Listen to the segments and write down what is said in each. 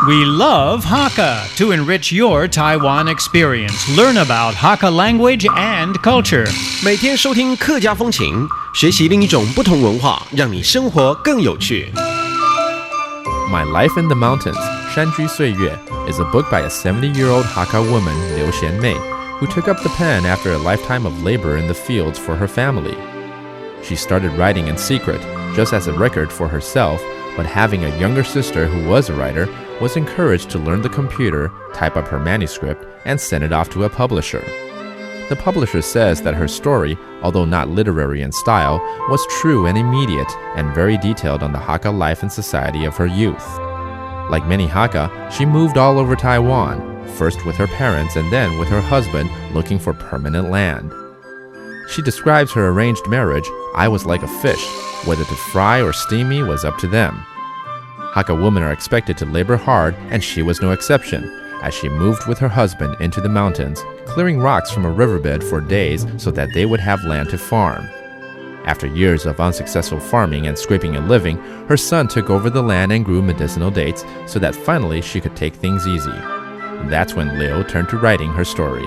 We love Hakka to enrich your Taiwan experience. Learn about Hakka language and culture. 每天收听客家风情，学习另一种不同文化，让你生活更有趣。My Life in the Mountains, 山居岁月, is a book by a 70-year-old Hakka woman, Liu Xianmei, who took up the pen after a lifetime of labor in the fields for her family. She started writing in secret, just as a record for herself, but having a younger sister who was a writer, was encouraged to learn the computer, type up her manuscript, and send it off to a publisher. The publisher says that her story, although not literary in style, was true and immediate and very detailed on the Hakka life and society of her youth. Like many Hakka, she moved all over Taiwan, first with her parents and then with her husband looking for permanent land. She describes her arranged marriage, I was like a fish, whether to fry or steam me was up to them. Hakka women are expected to labor hard, and she was no exception, as she moved with her husband into the mountains, clearing rocks from a riverbed for days so that they would have land to farm. After years of unsuccessful farming and scraping a living, her son took over the land and grew medicinal dates so that finally she could take things easy. That's when Liu turned to writing her story.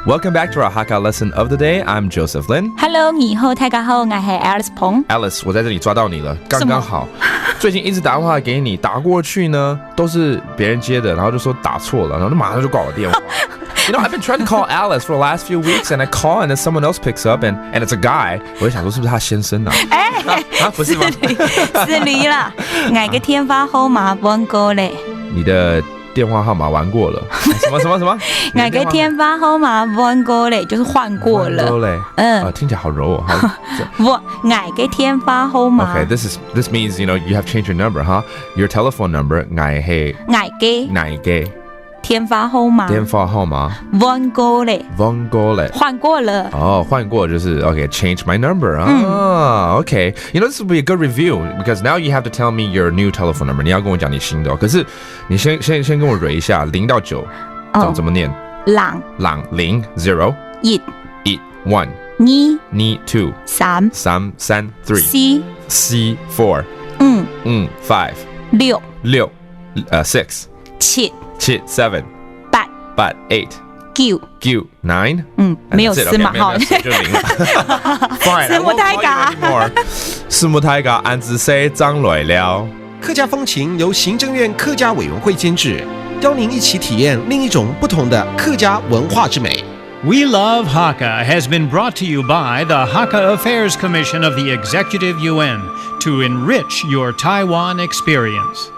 Welcome back to our Hakka lesson of the day. I'm Joseph Lin. Hello， 你好，大家好，我是 Alice 彭。Alice， 我在这里抓到你了，刚刚好。最近一直打电话给你，打过去呢都是别人接的，然后就说打错了，然后就马上就挂我电话。You know, I've been trying to call Alice for the last few weeks, and I call, and then someone else picks up, and it's a guy. 我就想说是不是他先生啊？不是吗？是你啦，我嘅電話號碼換過咧。你的電話號碼玩過了？什麼？我嘅電話號碼換過咧，就是換過了。聽起來好柔哦。我嘅電話號碼。Okay, this means you have changed your number, huh? Your telephone number, 我嘅電話號碼換過了。換過了。哦，換過就是 okay, change my number. Okay. You know, this will be a good review because now you have to tell me your new telephone number. 你要跟我講你新的，可是你先跟我蕊一下0到9，怎麼念？0 0 1 1 2 3 4 5 6 6 7 7 8 8 9 9， 没有4嘛，好，就0了。四目太假，四目太假，安子 say 張來了。客家風情由行政院客家委員會監製，邀您一起體驗另一種不同的客家文化之美。We Love Hakka has been brought to you by the Hakka Affairs Commission of the Executive Yuan to enrich your Taiwan experience.